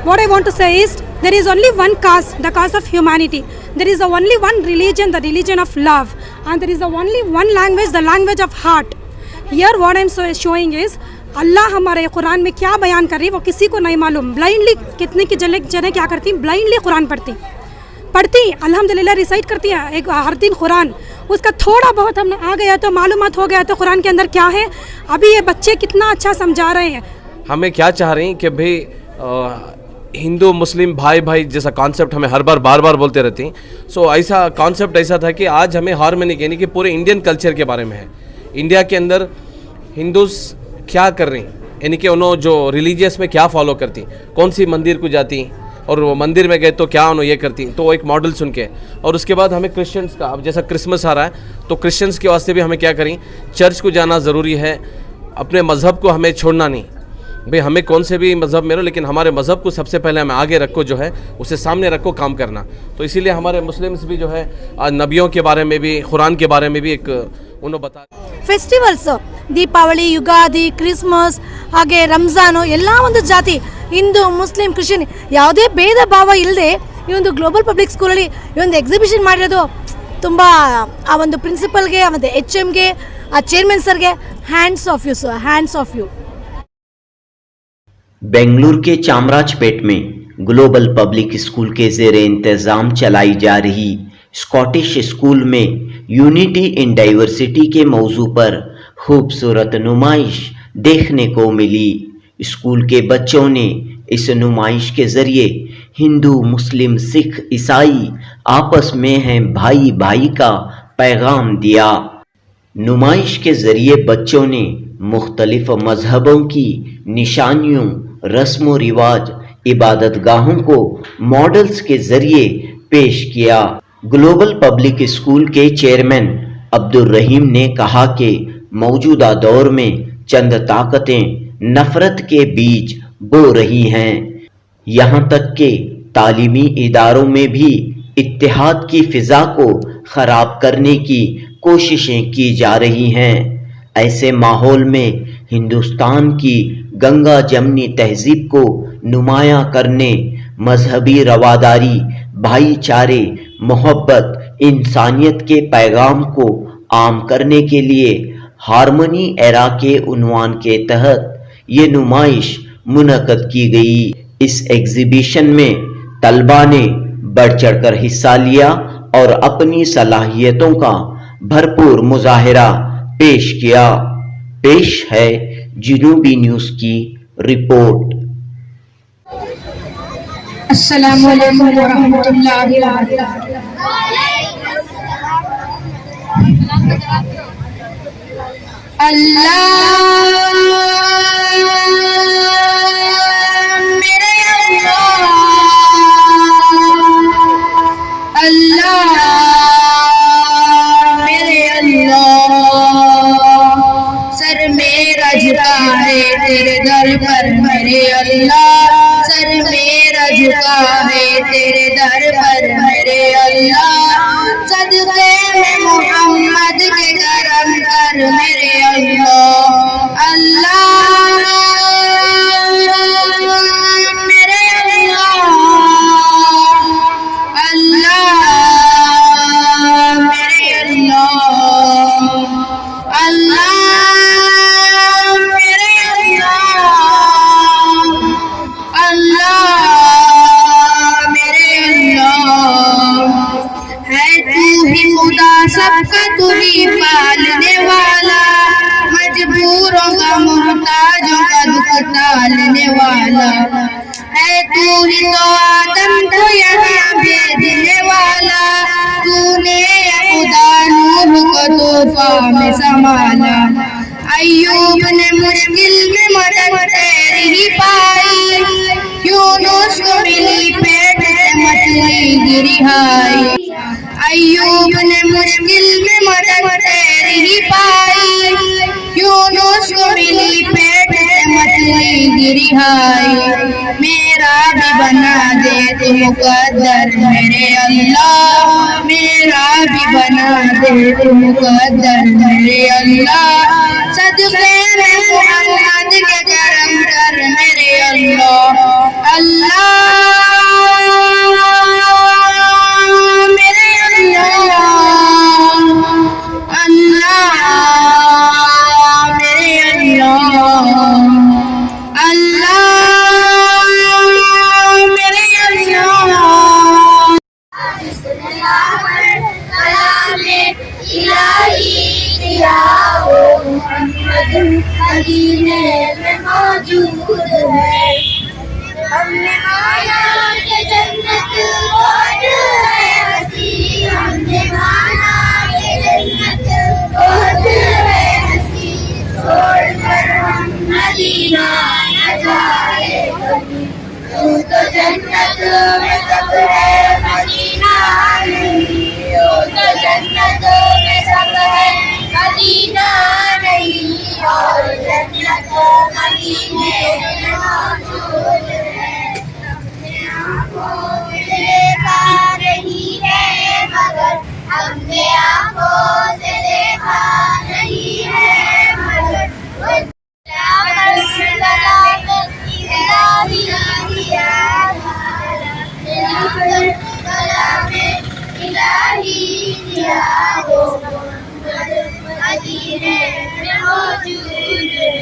what I want to say is there is only one caste, the caste of humanity. There is only one religion, the religion of love. And there is only one language, the language of heart. Here what I am showing is अल्लाह हमारे कुरान में क्या बयान कर रही है वो किसी को नहीं मालूम. ब्लाइंडली कितने की जने क्या करती हैं, ब्लाइंडली कुरान पढ़ती अल्हम्दुलिल्लाह रिसाइट करती है एक हर दिन कुरान. उसका थोड़ा बहुत हम आ गया तो मालूमात हो गया तो कुरान के अंदर क्या है. अभी ये बच्चे कितना अच्छा समझा रहे हैं. हमें क्या चाह रही हैं कि भाई हिंदू मुस्लिम भाई भाई जैसा कॉन्सेप्ट हमें हर बार बार बोलते रहते हैं. सो ऐसा कॉन्सेप्ट ऐसा था कि आज हमें हार्मनी यानी कि पूरे इंडियन कल्चर के बारे में है. इंडिया के अंदर हिंदूज क्या कर रही यानी कि उन्होंने जो रिलीजियस में क्या फॉलो करती, कौन सी मंदिर को जाती और वो मंदिर में गए तो क्या उन्होंने ये करती, तो एक मॉडल सुन के. और उसके बाद हमें क्रिश्चियंस का, अब जैसा क्रिसमस आ रहा है तो क्रिश्चियंस के वास्ते भी हमें क्या करें, चर्च को जाना ज़रूरी है. अपने मज़हब को हमें छोड़ना नहीं. भाई हमें कौन से भी मज़हब में रहो लेकिन हमारे मज़हब को सबसे पहले हमें आगे रखो, जो है उसे सामने रखो काम करना. तो इसीलिए हमारे मुस्लिम्स भी जो है नबियों के बारे में भी, कुरान के बारे में भी एक उन्होंने बता. ಫೆಸ್ಟಿವಲ್ಸ್ ದೀಪಾವಳಿ, ಯುಗಾದಿ, ಕ್ರಿಸ್ಮಸ್, ಹಾಗೆ ರಂಜಾನು ಎಲ್ಲ ಒಂದು ಜಾತಿ, ಹಿಂದೂ ಮುಸ್ಲಿಂ ಕ್ರಿಶ್ಚಿಯನ್ ಯಾವುದೇ ಭೇದ ಭಾವ ಇಲ್ಲದೆ ಈ ಒಂದು ಗ್ಲೋಬಲ್ ಪಬ್ಲಿಕ್ ಸ್ಕೂಲಲ್ಲಿ ಈ ಒಂದು ಎಕ್ಸಿಬಿಷನ್ ಮಾಡಿರೋದು ತುಂಬ ಆ ಒಂದು ಪ್ರಿನ್ಸಿಪಲ್ಗೆ, ಮತ್ತು HMಗೆ, ಆ ಚೇರ್ಮನ್ ಸರ್ಗೆ hands off you sir, hands off you. Bengaluru के चामराजपेट में ग्लोबल पब्लिक स्कूल के ज़ेरे इंतज़ाम चलाई जा रही स्कॉटिश स्कूल में यूनिटी इन डाइवर्सिटी के मौजू पर खूबसूरत नुमाइश देखने को मिली. स्कूल के बच्चों ने इस नुमाइश के ज़रिए हिंदू, मुस्लिम, सिख, ईसाई आपस में हैं भाई भाई का पैगाम दिया. नुमाइश के ज़रिए बच्चों ने मुख्तलिफ मजहबों की निशानियों, रस्म व रिवाज, इबादतगाहों को मॉडल्स के ज़रिए पेश किया. ग्लोबल पब्लिक स्कूल के चेयरमैन अब्दुल रहीम ने कहा कि मौजूदा दौर में चंद ताकतें नफरत के बीज बो रही हैं. यहाँ तक कि तालीमी इदारों में भी इत्तेहाद की फ़िज़ा को ख़राब करने की कोशिशें की जा रही हैं. ऐसे माहौल में हिंदुस्तान की गंगा जमनी तहजीब को नुमायां करने, मजहबी रवादारी, भाईचारे, मोहब्बत, इंसानियत के पैगाम को आम करने के लिए हारमोनी एरा के उन्वान के तहत ये नुमाइश मुनक़द की गई. इस एग्जीबिशन में तलबा ने बढ़ चढ़कर हिस्सा लिया और अपनी सलाहियतों का भरपूर मुजाहिरा पेश किया. पेश है जुनूबी न्यूज़ की रिपोर्ट. अस्सलामु अलैकुम व रहमतुल्लाहि व बरकातुहू. अल्लाह मेरे अल्लाह मेरे अल्लाह सर मेरा झुका है तेरे दर पर मेरे अल्लाह, सर मेरा झुका है तेरे दर पर मेरे अल्लाह. सदक़े में मोहम्मद के करम कर मेरे अल्लाह. अल्लाह मेरे अल्लाह, अल्लाह मेरे अल्लाह, अल्लाह मेरे अल्लाह, अल्लाह मेरे अल्लाह. है तू ही खुदा सबका, तू ही पालने वाला, मजबूरों का मोहताजों का दुख टालने वाला. है तू ही तो आदम को यहाँ भेजने वाला, तूने खुदा नूह को तोहफा में संभाला. अय्यूब ने मुश्किल में मदद तेरी ही पाई, यूनुस को मिली पेट से मछली की रिहाई. अय्यूब ने मुश्किल में मदद तेरी ही पाई, यूनुस को मिली पेट से मछली की रिहाई. मेरा भी बना दे तू मुकद्दर मेरे अल्लाह, मेरा भी बना दे तू मुकद्दर मेरे अल्लाह. सदक़े में मोहम्मद के करम कर मेरे अल्लाह अल्लाह मेरे अल्लाह अल्लाह मेरे अल्लाह अल्लाह मेरे मदीने में मौजूद है हमने माना कि जन्नत बहुत है हसी हमने माना कि जन्नत बहुत है हसी छोड़कर हम मदीना न जाए कभी तू तो जन्नत में सब है मदीना नहीं तू तो जन्नत में सब है मदीना नहीं और जन्नत मदीने में मौजूद है अपने आँखों से देखा नहीं है मगर हमने आँखों से देखा नहीं है मगर मदीने में मौजूद है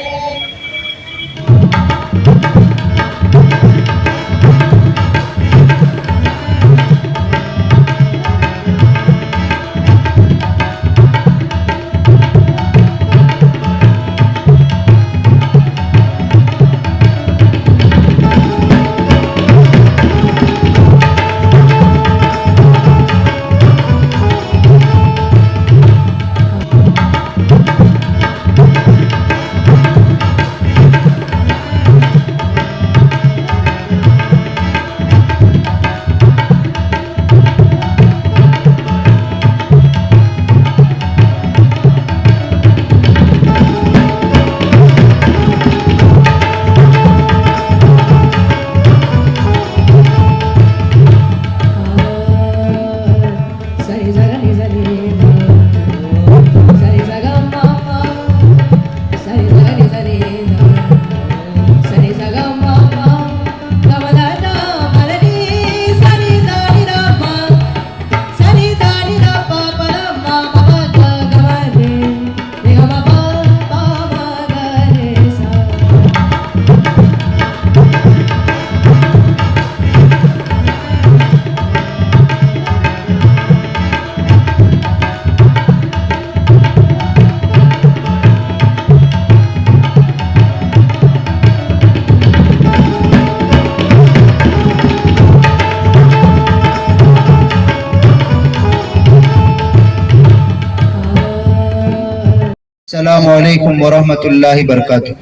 अस्सलामु अलैकुम वरहमतुल्लाहि बरकातुहू।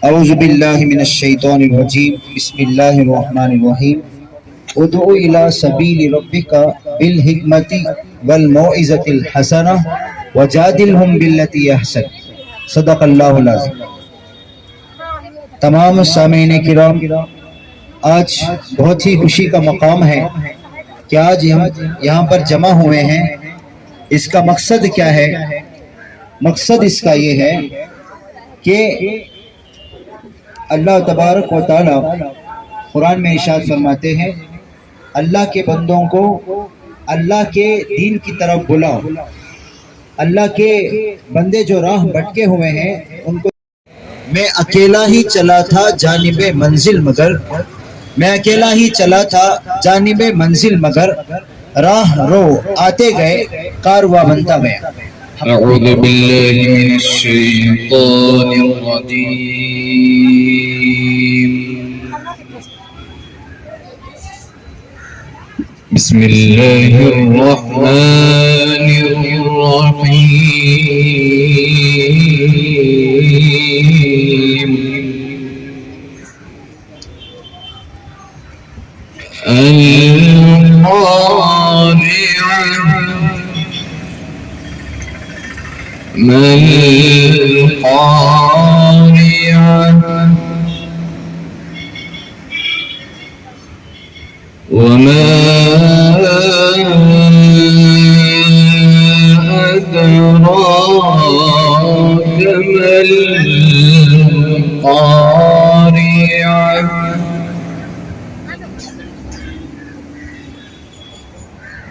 औज़ु बिल्लाहि मिनश शैतानिर रजीम बिस्मिल्लाहिर रहमानिर रहीम उदउ इला सबीलि रब्बिका बिल हिकमति वल मौइज़तिल हसना वजादिलहुम बिल्लती अहसन। सदक़ल्लाहुल अज़ीम। तमाम सामीन किराम, आज बहुत ही खुशी का मकाम है कि आज हम यहाँ पर जमा हुए हैं। इसका मकसद क्या है? मकसद इसका ये है कि अल्लाह तबारक व तआला कुरान में इरशाद फरमाते हैं, अल्लाह के बंदों को अल्लाह के दीन की तरफ बुलाओ। अल्लाह के बंदे जो राह भटके हुए हैं उनको। मैं अकेला ही चला था जानिबे मंजिल मगर, मैं अकेला ही चला था जानिबे मंजिल मगर, राह रो आते गए कारवा बनता गया। अऊज़ु बिल्लाहि मिनश शैतानिर रजीम। बिस्मिल्लाहिर रहमानिर रहीम। वमा अदराक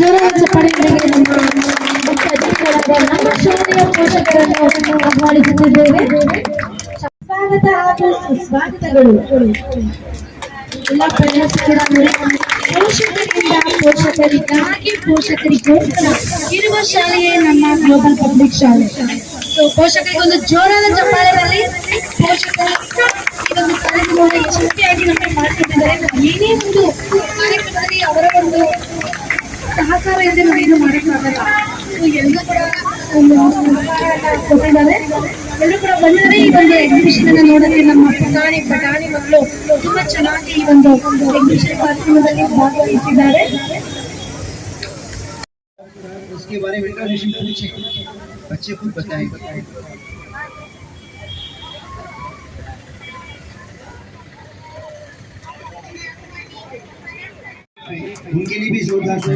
ಜೋರಾದ ಚಪ್ಪಾಳೆಗಳಿಗೆ ಮುಖ್ಯ ಅತಿಥಿಗಳಾದ ನಮ್ಮ ಶಾಲೆಯ ಪೋಷಕರನ್ನು ಆಹ್ವಾನಿಸುತ್ತಿದ್ದೇವೆ. ಸ್ವಾಗತ ಹಾಗೂ ಸುಸ್ವಾಗತಗಳು. ಎಲ್ಲ ಪ್ರಯಾಸಗಳನ್ನು ಪೋಷಕರಿಂದ ಪೋಷಕರಿಗಾಗಿ ಪೋಷಕರಿಗೋಸ್ಕರ ಇರುವ ಶಾಲೆಯೇ ನಮ್ಮ ಗ್ಲೋಬಲ್ ಪಬ್ಲಿಕ್ ಶಾಲೆ. ಸೊ ಪೋಷಕರಿಗೆ ಒಂದು ಜೋರಾದ ಚಪ್ಪಾಳೆಯಲ್ಲಿ ಪೋಷಕರು ಈ ಒಂದು ಕಾರ್ಯಕ್ರಮವನ್ನು ಯಶಸ್ವಿಯಾಗಿ ನಮಗೆ ಮಾಡ್ತಿದ್ದಾರೆ. ಏನೇ ಒಂದು ಕಾರ್ಯಕ್ರಮದಲ್ಲಿ ಅವರ ಒಂದು ಸಹಕಾರ ಇಲ್ಲದೆ ನಾವೇನು ಮಾಡೋಕ್ಕಾಗಲ್ಲ. ಸೊ ಎಲ್ಲರೂ ಕೂಡ ಒಂದು ಕೊಟ್ಟಿದ್ದಾರೆ. ಎಲ್ಲರೂ ಕೂಡ ಬಂದರೆ ಈ ಒಂದು ಎಕ್ಸಿಬಿಷನ್ ಅನ್ನು ನೋಡೋಕ್ಕೆ ನಮ್ಮ ಬಟಾಣಿ ಮಕ್ಕಳು ತುಂಬಾ ಚೆನ್ನಾಗಿ ಈ ಒಂದು ಎಕ್ಸಿಬಿಷನ್ ಕಾರ್ಯಕ್ರಮದಲ್ಲಿ ಭಾಗವಹಿಸಿದ್ದಾರೆ. उसके बारे में इंट्रोडक्शन पूछे, बच्चे खुद बताएंगे। उनके लिए भी जोरदार से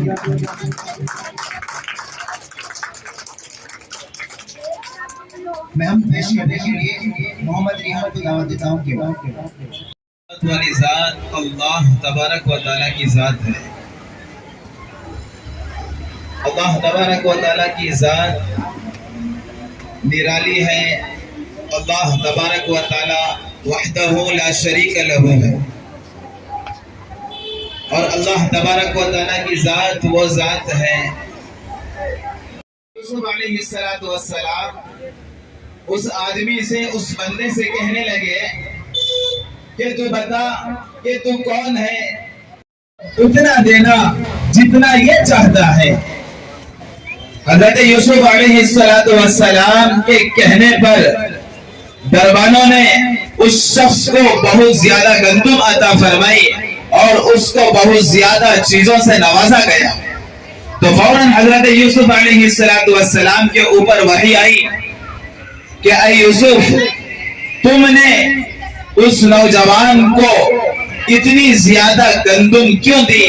मैं हम पेश करने के लिए मोहम्मद रिहान को दावत देता हूँ कि वाली ज़ात अल्लाह तबारक व तआला की ज़ात है। अल्लाह तबारक व तआला की ज़ात निराली है। अल्लाह तबारक व तआला वहदहु ला शरीक लहू है और अल्लाह तबारक व तआला की ज़ात वो ज़ात है। यूसुफ अलैहिस्सलातु वस्सलाम उस आदमी से, उस बंदे से कहने लगे कि तू बता कि तू कौन है, उतना देना जितना ये चाहता है। हज़रत यूसुफ अलैहिस्सलातु वस्सलाम के कहने पर दरबानों ने उस शख्स को बहुत ज्यादा गंदुम अता फरमाई और उसको बहुत ज्यादा चीजों से नवाजा गया। तो फौरन हज़रत यूसुफ अलैहिस्सलातु वस्सलाम के ऊपर वही आई कि ऐ यूसुफ, तुमने उस नौजवान को इतनी ज्यादा गंदुम क्यों दी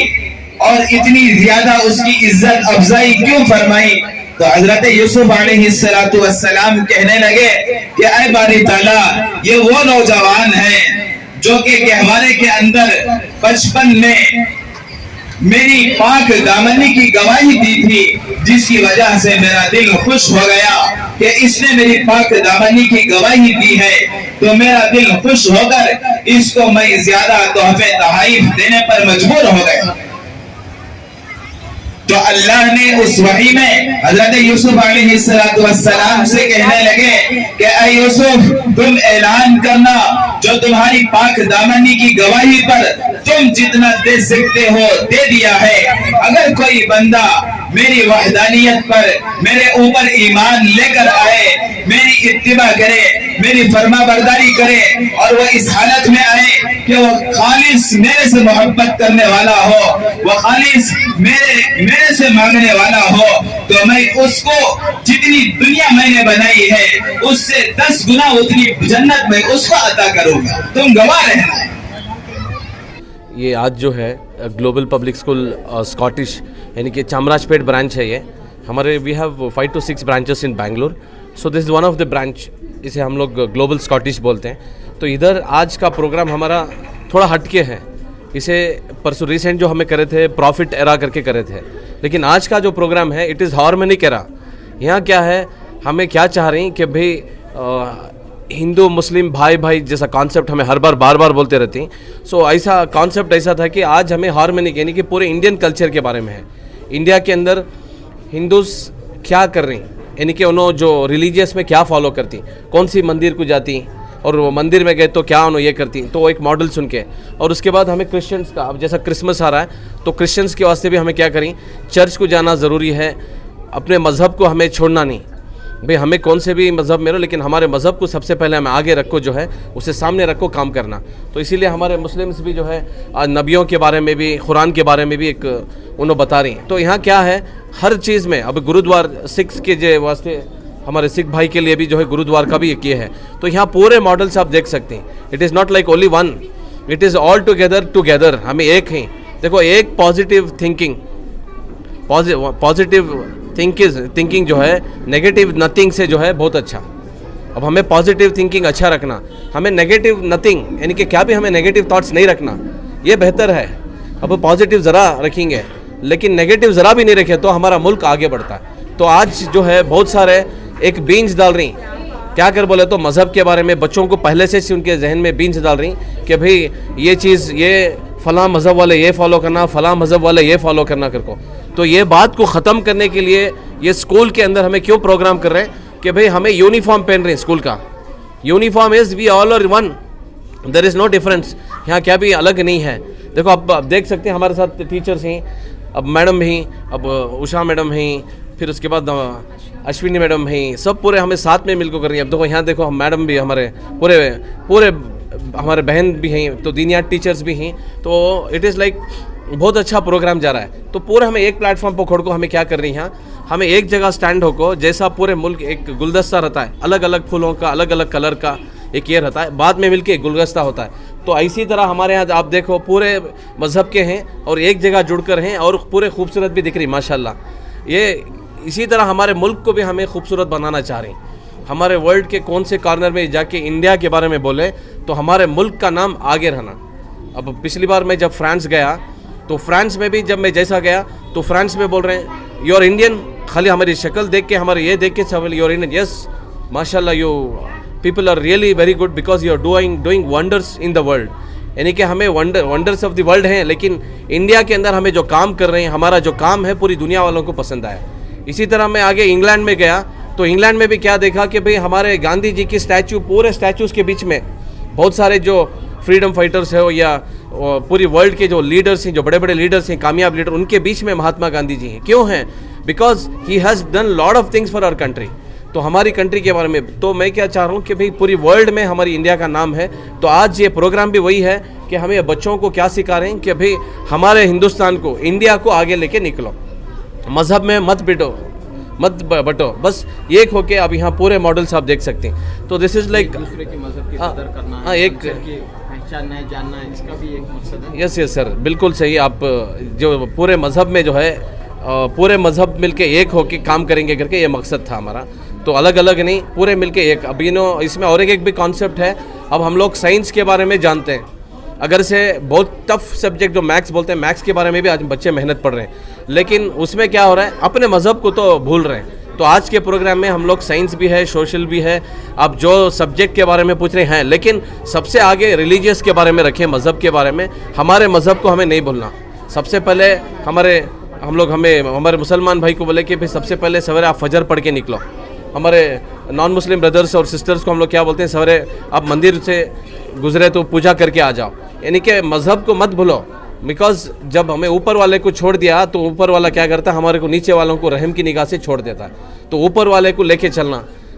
और इतनी ज्यादा उसकी इज्जत अफजाई क्यों फरमाई? तो हजरत यूसुफ अलैहिस्सलातु वस्सलाम कहने लगे कि ऐ बारी ताला, ये वो नौजवान है जो कि गहवारे के अंदर बचपन में मेरी पाक दामनी की गवाही दी थी, जिसकी वजह से मेरा दिल खुश हो गया कि इसने मेरी पाक दामनी की गवाही दी है। तो मेरा दिल खुश होकर इसको मैं ज्यादा तोहफे तहाइफ देने पर मजबूर हो गया। तो अल्लाह ने उस वही में हजरत यूसुफ अलैहिस्सलातु वस्सलाम से कहने लगे कि ऐ यूसुफ, तुम ऐलान करना जो तुम्हारी पाक दामनी की गवाही पर तुम जितना दे सकते हो दे दिया है। अगर कोई बंदा मेरी वहदानियत पर मेरे ऊपर ईमान लेकर आए, मेरी इत्तिबा करे, मेरी फरमा बरदारी करे और वो इस हालत में आए कि वो खालिस मेरे से मोहब्बत करने वाला हो, वो खालिस मेरे से मांगने वाला हो, तो मैं उसको जितनी दुनिया मैंने बनाई है उससे 10 गुना उतनी जन्नत में उसको अता करूंगा। तुम गवाह रहना। ये आज जो है ग्लोबल पब्लिक स्कूल स्कॉटिश यानी कि चामराजपेट ब्रांच है ये हमारे। We have 5 to 6 branches in Bangalore, so this is one of the branch, इसे हम लोग ग्लोबल स्कॉटिश बोलते हैं। तो इधर आज का प्रोग्राम हमारा थोड़ा हटके है। इसे परसों रिसेंट जो हमें करे थे प्रॉफिट एरा करके करे थे, लेकिन आज का जो प्रोग्राम है इट इज़ हार्मोनिक एरा। यहाँ क्या है, हमें क्या चाह रही कि भाई हिंदू मुस्लिम भाई भाई जैसा कॉन्सेप्ट हमें हर बार बार बोलते रहती। सो ऐसा कॉन्सेप्ट ऐसा था कि आज हमें हार्मोनिक यानी कि पूरे इंडियन कल्चर के बारे में है। इंडिया के अंदर हिंदूस क्या कर रही, यानी कि उन्होंने जो रिलीजियस में क्या फॉलो करती, कौन सी मंदिर को जाती और वो मंदिर में गए तो क्या उन्होंने ये करती, तो वो एक मॉडल सुन के। और उसके बाद हमें क्रिश्चियंस का, अब जैसा क्रिसमस आ रहा है तो क्रिश्चियंस के वास्ते भी हमें क्या करें, चर्च को जाना ज़रूरी है, अपने मज़हब को हमें छोड़ना नहीं। भाई हमें कौन से भी मज़हब में रहो, लेकिन हमारे मज़हब को सबसे पहले हमें आगे रखो, जो है उसे सामने रखो काम करना। तो इसीलिए हमारे मुस्लिम्स भी जो है आज नबियों के बारे में भी, कुरान के बारे में भी एक उन्होंने बता रही हैं। तो यहाँ क्या है, हर चीज़ में अब गुरुद्वार सिख के जो वास्ते हमारे सिख भाई के लिए भी जो है गुरुद्वार का भी एक ये है। तो यहाँ पूरे मॉडल्स आप देख सकते हैं। It is not like only one, it is all together हम एक हैं। देखो एक पॉजिटिव थिंकिंग जो है नेगेटिव नथिंग से जो है बहुत अच्छा। अब हमें पॉजिटिव थिंकिंग अच्छा रखना, हमें नेगेटिव नथिंग यानी कि क्या भी हमें नेगेटिव थॉट्स नहीं रखना, ये बेहतर है। अब पॉजिटिव ज़रा रखेंगे लेकिन नेगेटिव ज़रा भी नहीं रखे तो हमारा मुल्क आगे बढ़ता है। तो आज जो है बहुत सारे एक बीन्स डाल रही, क्या कर बोले तो मज़हब के बारे में बच्चों को पहले से उनके जहन में बीन्स डाल रही कि भाई ये चीज़, ये फ़लाँ मज़हब वाले ये फॉलो करना, फ़लाँ मज़हब वाले ये फॉलो करना करको। तो ये बात को ख़त्म करने के लिए ये स्कूल के अंदर हमें क्यों प्रोग्राम कर रहे हैं कि भाई हमें यूनिफॉर्म पहन रहे हैं। स्कूल का uniform is we all are one, there is no difference. यहाँ क्या भी अलग नहीं है। देखो अब देख सकते हैं हमारे साथ टीचर्स हैं, अब मैडम ही, अब उषा मैडम हैं, फिर उसके बाद अश्विनी मैडम हैं, सब पूरे हमें साथ में मिलकर कर रही हैं। अब देखो यहाँ देखो हम मैडम भी हमारे पूरे हमारे बहन भी हैं, तो दीनियात टीचर्स भी हैं। तो इट इज़ लाइक बहुत अच्छा प्रोग्राम जा रहा है। तो पूरा हमें एक प्लेटफॉर्म पर खोड़ को हमें क्या कर रही हैं, हमें एक जगह स्टैंड होकर, जैसा पूरे मुल्क एक गुलदस्ता रहता है अलग अलग फूलों का, अलग अलग कलर का एक ये रहता है, बाद में मिलके एक गुलदस्ता होता है। तो इसी तरह हमारे यहाँ आप देखो पूरे मज़हब के हैं और एक जगह जुड़कर हैं और पूरे खूबसूरत भी दिख रही माशाल्लाह। ये इसी तरह हमारे मुल्क को भी हमें खूबसूरत बनाना चाह रहे हैं। हमारे वर्ल्ड के कौन से कॉर्नर में जाके इंडिया के बारे में बोले तो हमारे मुल्क का नाम आगे रहना। अब पिछली बार मैं जब फ्रांस गया तो फ्रांस में भी जब मैं जैसा गया तो फ्रांस में बोल रहे हैं यू आर इंडियन, खाली हमारी शक्ल देख के, हमारे ये देख के सब यू आर इंडियन। यस माशाल्लाह, you people are really very good because you are doing wonders in the world. यानी कि हमें वंडर्स ऑफ द वर्ल्ड हैं, लेकिन इंडिया के अंदर हमें जो काम कर रहे हैं, हमारा जो काम है पूरी दुनिया वालों को पसंद आया। इसी तरह मैं आगे इंग्लैंड में गया तो इंग्लैंड में भी क्या देखा कि भाई हमारे गांधी जी की स्टैचू, पूरे स्टैचूज़ के बीच में बहुत सारे जो फ्रीडम फाइटर्स है या पूरी वर्ल्ड के जो लीडर्स हैं, जो बड़े बड़े लीडर्स हैं, कामयाब लीडर, उनके बीच में महात्मा गांधी जी हैं। क्यों हैं? Because he has done lot of things for our country. तो हमारी कंट्री के बारे में तो मैं क्या चाह रहा हूँ कि भाई पूरी वर्ल्ड में हमारी इंडिया का नाम है। तो आज ये प्रोग्राम भी वही है कि हमें बच्चों को क्या सिखा रहे हैं कि भाई हमारे हिंदुस्तान को, इंडिया को आगे लेके निकलो, मज़हब में मत बटो, बस एक होके। अब यहाँ पूरे मॉडल्स आप देख सकते हैं। तो दिस इज़ लाइक दूसरे की मज़हब की कदर करना, हाँ एक पहचानना है, जानना है, इसका भी एक मकसद है। यस सर, बिल्कुल सही। आप जो पूरे मज़हब में जो है पूरे मज़हब मिलके एक होके काम करेंगे करके ये मकसद था हमारा। तो अलग अलग नहीं, पूरे मिलके एक। अब इसमें और एक भी कॉन्सेप्ट है। अब हम लोग साइंस के बारे में जानते हैं, अगर से बहुत टफ सब्जेक्ट जो मैथ्स बोलते हैं, मैथ्स के बारे में भी आज बच्चे मेहनत पढ़ रहे हैं, लेकिन उसमें क्या हो रहा है, अपने मज़हब को तो भूल रहे हैं। तो आज के प्रोग्राम में हम लोग साइंस भी है, सोशल भी है, अब जो सब्जेक्ट के बारे में पूछ रहे हैं, लेकिन सबसे आगे रिलीजियस के बारे में रखें, मज़हब के बारे में। हमारे मज़हब को हमें नहीं भूलना। सबसे पहले हमारे मुसलमान भाई को बोले कि भाई सबसे पहले सवेरे आप फजर पढ़ के निकलो। हमारे नॉन मुस्लिम ब्रदर्स और सिस्टर्स को हम लोग क्या बोलते हैं, सवेरे आप मंदिर से गुजरे तो पूजा करके आ जाओ। यानी कि मज़हब को मत भूलो, बिकॉज जब हमें ऊपर वाले को छोड़ दिया तो ऊपर वाला क्या करता है, हमारे को नीचे वालों को रहम की निगाह से छोड़ देता है। तो ऊपर वाले को लेके चलना,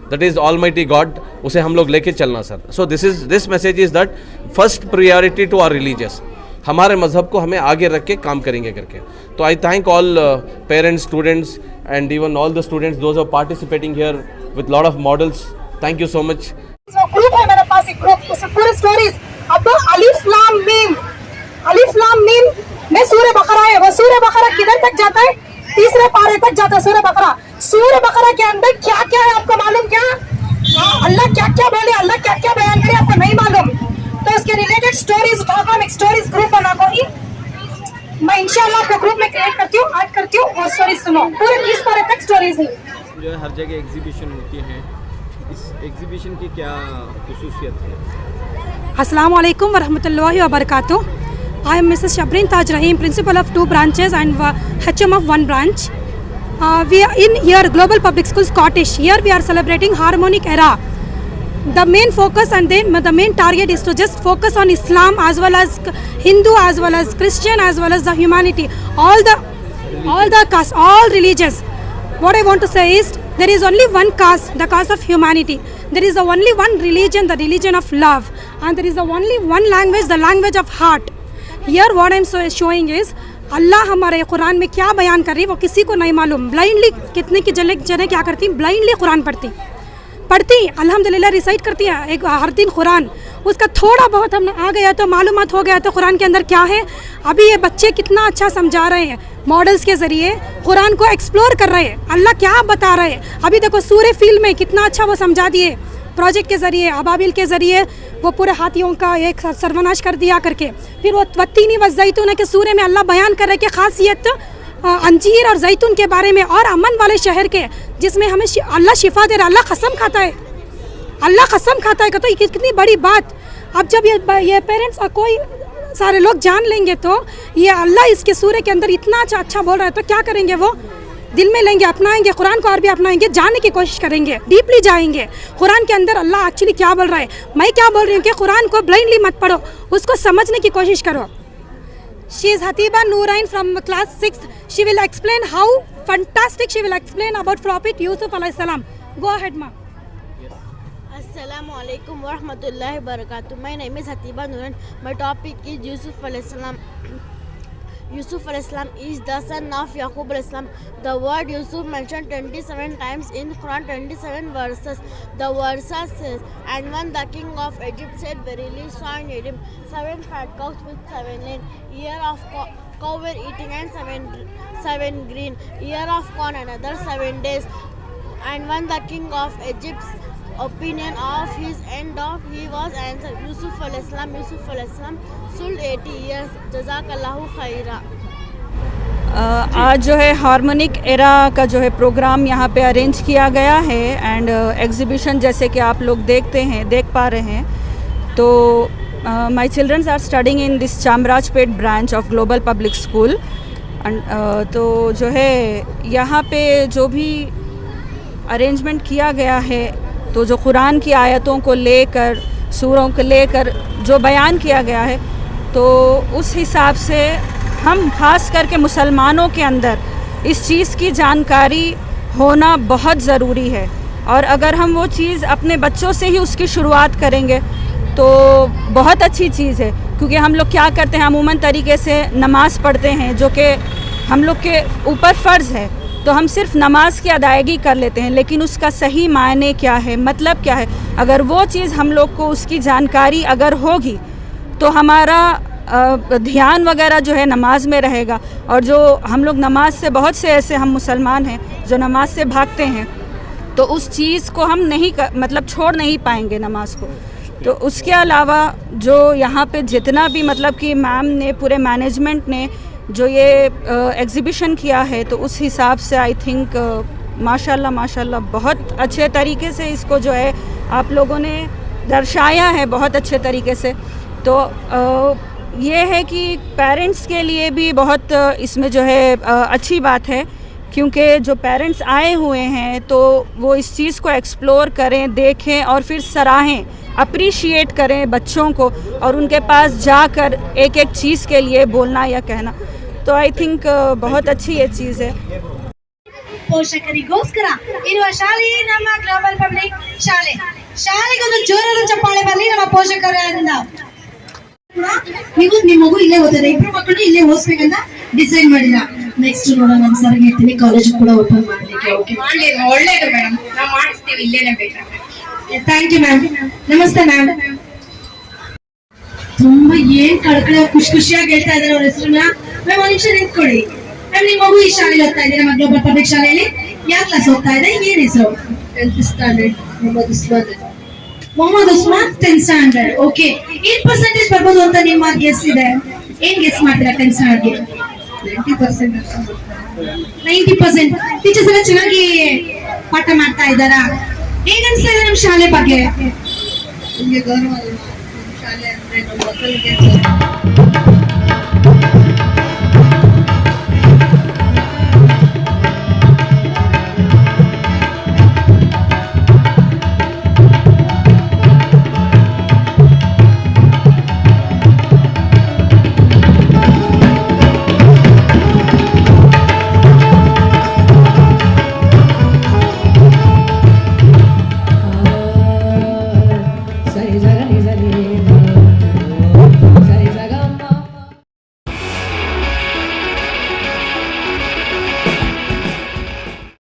दैट इज़ ऑलमाइटी गॉड, उसे हम लोग लेके चलना sir. So this message is that first priority to our religious, हमारे मज़हब को हमें आगे रख के काम करेंगे करके। तो I thank all parents, students and even all the students those are participating here with lot of models. Thank you so much. Group है मेरे पास, एक ग्रुप, उससे पूरे स्टोरीज। अब अलिफ लाम मीम में सूरह बकरा है। वो सूरह बकरा किधर तक जाता है? तीसरे पारे तक जाता है सूरह बकरा। सूरह बकरा के अंदर क्या क्या है आपको मालूम? क्या अल्लाह क्या क्या बोले, अल्लाह क्या क्या बयान करे, आपको नहीं मालूम? तो इसके रिलेटेड स्टोरीज उठाकर हम एक स्टोरीज ग्रुप बनाकर मैं इंशाल्लाह आपको ग्रुप में क्रिएट करती हूँ, ऐड करती हूँ और स्टोरीज सुनो। पूरे 30 पारे तक स्टोरीज है। जो है हर जगह एग्जीबिशन होती है, इस एग्जीबिशन की क्या खुसूसियत है? Assalamu alaikum wa rahmatullahi wa barakatuh. I am Mrs. Shabrin Taj Rahim, principal of 2 branches and HM of 1 branch. We are in here Global Public School Scottish. Here we are celebrating Harmonic Era. The main focus and then the main target is to just focus on Islam as well as Hindu as well as Christian as well as the humanity, all the castes, all religions. What I want to say is There is only one caste, the caste of humanity. There is only one religion, the religion of love. And there is only one language, the language of heart. Here what I am showing is, अल्लाह हमारे कुरान में क्या बयान कर रही है वो किसी को नहीं मालूम. ब्लाइंडली कितने की जने क्या करती हैं, ब्लाइंडली कुरान पढ़ती अल्हम्दुलिल्लाह रिसाइट करती है एक हर दिन कुरान. उसका थोड़ा बहुत हम आ गया तो मालूमात हो गया तो कुरान के अंदर क्या है. अभी ये बच्चे कितना अच्छा समझा रहे हैं, मॉडल्स के ज़रिए कुरान को एक्सप्लोर कर रहे हैं, अल्लाह क्या बता रहे हैं. अभी देखो सूरह फील में कितना अच्छा वो समझा दिए, प्रोजेक्ट के ज़रिए, अबाबिल के ज़रिए वो पूरे हाथियों का एक सर्वनाश कर दिया करके. फिर वो वत्तीनी व जैतून के सूरह में अल्लाह बयान कर रहे कि खासियत अंजीर और जैतून के बारे में और अमन वाले शहर के, जिसमें हमें अल्लाह शिफा दे रहा. अल्लाह कसम खाता है, अल्लाह कसम खाता है. तो ये कितनी बड़ी बात. अब जब ये पेरेंट्स और कोई सारे लोग जान लेंगे तो ये अल्लाह इसके सूरह के अंदर इतना अच्छा बोल रहा है तो क्या करेंगे, वो दिल में लेंगे, अपनाएंगे, कुरान को और भी अपनाएंगे, जानने की कोशिश करेंगे, डीपली जाएंगे कुरान के अंदर अल्लाह एक्चुअली क्या बोल रहा है. मैं क्या बोल रही हूँ कि कुरान को ब्लाइंडली मत पढ़ो, उसको समझने की कोशिश करो. She is Hatiba Noorine from class 6th. She will explain how fantastic she will explain about Prophet Yusuf alayhi salam. Go ahead, ma. Assalamu alaikum wa rahmatullahi wa barakatuh. My name is Hatiba Noorine. My topic is Yusuf alayhi salam. Yusuf alayhi salam is the son of Yaqub alayhi salam. The word Yusuf mentioned 27 times in Quran, 27 verses. The verses says, and when the king of Egypt said, verily saw in him 7 fat cows with 7 lean, ear of cow were eating, and 7 green, ear of corn another 7 days. And when the king of Egypt's opinion of his end of, he was answered, Yusuf alayhi salam sold 80 years. Jazakallahu khaira. आज जो है harmonic era का जो है programme यहाँ पे arrange किया गया है एंड एग्जीबिशन जैसे कि आप लोग देख पा रहे हैं. तो my childrens are studying in this Chamarajpet branch of global public school. तो जो है यहाँ पे जो भी अरेंजमेंट किया गया है, तो जो कुरान की आयतों को लेकर, सूरों को लेकर जो बयान किया गया है, तो उस हिसाब से हम ख़ास करके मुसलमानों के अंदर इस चीज़ की जानकारी होना बहुत ज़रूरी है. और अगर हम वो चीज़ अपने बच्चों से ही उसकी शुरुआत करेंगे तो बहुत अच्छी चीज़ है. क्योंकि हम लोग क्या करते हैं, अमूमन तरीके से नमाज़ पढ़ते हैं जो कि हम लोग के ऊपर फ़र्ज़ है, तो हम सिर्फ नमाज की अदायगी कर लेते हैं, लेकिन उसका सही मायने क्या है, मतलब क्या है. अगर वो चीज़ हम लोग को उसकी जानकारी अगर होगी तो हमारा ध्यान वगैरह जो है नमाज में रहेगा. और जो हम लोग नमाज से, बहुत से ऐसे हम मुसलमान हैं जो नमाज से भागते हैं, तो उस चीज़ को हम नहीं मतलब छोड़ नहीं पाएंगे नमाज को. तो उसके अलावा जो यहाँ पे जितना भी मतलब कि मैम ने, पूरे मैनेजमेंट ने जो ये एग्ज़िबिशन किया है, तो उस हिसाब से आई थिंक माशाल्लाह बहुत अच्छे तरीके से इसको जो है आप लोगों ने दर्शाया है, बहुत अच्छे तरीके से. तो ये है कि पेरेंट्स के लिए भी बहुत इसमें जो है अच्छी बात है, क्योंकि जो पेरेंट्स आए हुए हैं तो वो इस चीज़ को एक्सप्लोर करें, देखें और फिर सराहें, अप्रिशिएट करें बच्चों को, और उनके पास जाकर एक एक चीज़ के लिए बोलना या कहना. तो आई थिंक बहुत अच्छी ये चीज़ है. ಪೋಷಕರಿಗೋಸ್ಕರ ಇರುವ ಶಾಲೆಯೇ ನಮ್ಮ ಗ್ಲೋಬಲ್ ಪಬ್ಲಿಕ್ ಶಾಲೆಗೊಂದು ಜೋರಾದ ಚಪ್ಪಾಳೆ ಬರಲಿ ನಮ್ಮ ಪೋಷಕರಿಂದ. ನೀವು ನಿಮ್ಮ ಮಗು ಇಲ್ಲೇ ಓದಿದ್ರೆ, ಇಬ್ರು ಮಕ್ಕಳು ಇಲ್ಲೇ ಓದಿಸ್ಬೇಕಂತ ಡಿಸೈಡ್ ಮಾಡಿದ. ನೆಕ್ಸ್ಟ್ ನೋಡೋಣ, ನಮ್ಮ ಸರ್ ಹೇಳ್ತೀನಿ ಕಾಲೇಜ್ ಕೂಡ ಓಪನ್ ಮಾಡಲಿಕ್ಕೆ. ಓಕೆ, ಒಳ್ಳೇದು ಮೇಡಮ್, ನಾವು ಮಾಡಿಸ್ತೀವಿ, ಇಲ್ಲೇನೆ ಬೇಕಾದ್ರೆ. Thank you ma'am. ನಮಸ್ತೆ ಮ್ಯಾಮ್. ತುಂಬಾ ಏನ್ ಕಳ್ಕಳೆ ಖುಷಿಯಾಗಿ ಹೇಳ್ತಾ ಇದ್ದಾರೆ ಅವ್ರ ಹೆಸರನ್ನ. ಮ್ಯಾಮ್ ಒಂದು ನಿಮಿಷ ನಿಂತ್ಕೊಳ್ಳಿ. ಮ್ಯಾಮ್, ನಿಮ್ಮ ಮಗು ಈ ಶಾಲೆಯಲ್ಲಿ ಓದ್ತಾ ಇದ್ದೀರಾ, ನಮ್ಮ ಗ್ಲೋಬಲ್ ಪಬ್ಲಿಕ್ ಶಾಲೆಯಲ್ಲಿ ಯಾವ ಕ್ಲಾಸ್ ಓದ್ತಾ ಇದೆ, ಏನ್ ಹೆಸರು? 10th standard. Mohammed Usman 10th standard. Okay, ಏನ್ ಪರ್ಸೆಂಟೇಜ್ ಬರ್ಬೋದು ಅಂತ ನಿಮ್ಮ ಗೆಸ್ ಇದೆ? ಏನ್ ಗೆಸ್ ಮಾಡ್ತೀರಾ 10th ಸ್ಟ್ಯಾಂಡರ್ಡ್ಗೆ? 90%. ಟೀಚರ್ಸ್ ಎಲ್ಲ ಚೆನ್ನಾಗಿ ಪಾಠ ಮಾಡ್ತಾ ಇದ್ದಾರಾ? ಹೇಗ್ ಅನ್ಸ್ತಾ ಇದೆ ನಮ್ಮ ಶಾಲೆ ಬಗ್ಗೆ? ನಿಮಗೆ ಗೌರವ ಶಾಲೆ ಅಂದ್ರೆ ನಮ್ಮ ಮಕ್ಕಳಿಗೆ